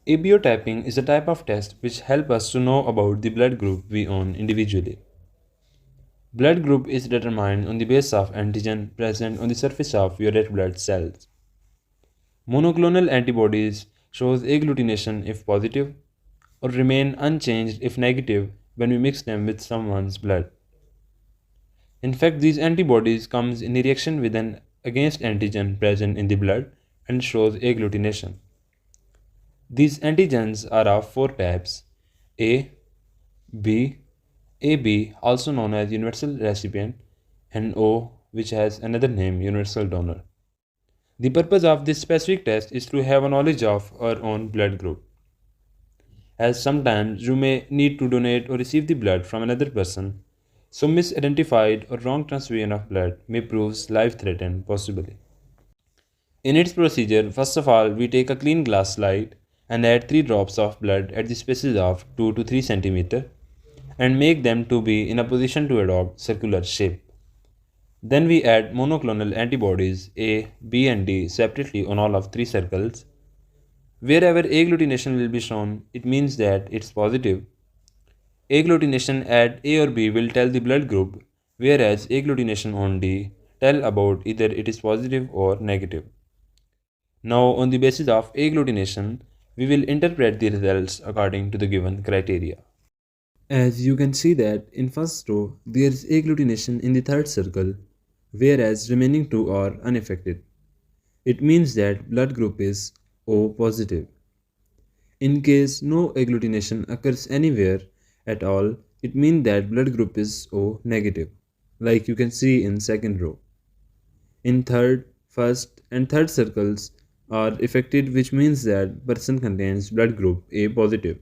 Abiotyping is a type of test which helps us to know about the blood group we own individually. Blood group is determined on the basis of antigen present on the surface of your red blood cells. Monoclonal antibodies shows agglutination if positive or remain unchanged if negative when we mix them with someone's blood. In fact, these antibodies comes in reaction with an against antigen present in the blood and shows agglutination. These antigens are of four types: A, B, AB, also known as universal recipient, and O, which has another name, universal donor. The purpose of this specific test is to have a knowledge of our own blood group, as sometimes you may need to donate or receive the blood from another person, so misidentified or wrong transfusion of blood may prove life-threatening possibly. In its procedure, first of all, we take a clean glass slide and add 3 drops of blood at the spaces of 2 to 3 cm and make them to be in a position to adopt circular shape. Then we add monoclonal antibodies A, B and D separately on all of 3 circles. Wherever agglutination will be shown, it means that it's positive. Agglutination at A or B will tell the blood group, whereas agglutination on D tell about either it is positive or negative. Now, on the basis of agglutination, we will interpret the results according to the given criteria. As you can see that in first row, there is agglutination in the third circle, whereas remaining two are unaffected. It means that blood group is O positive. In case no agglutination occurs anywhere at all, it means that blood group is O negative, like you can see in second row. In third, first and third circles are affected, which means that person contains blood group A positive.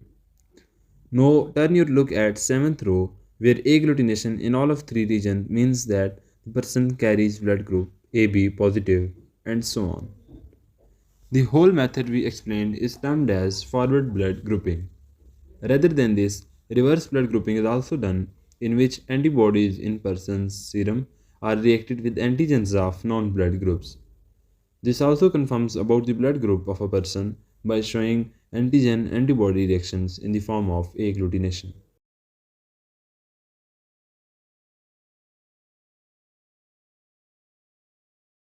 Now turn your look at 7th row where agglutination in all of 3 regions means that the person carries blood group AB positive and so on. The whole method we explained is termed as forward blood grouping. Rather than this, reverse blood grouping is also done, in which antibodies in person's serum are reacted with antigens of non-blood groups. This also confirms about the blood group of a person by showing antigen-antibody reactions in the form of agglutination.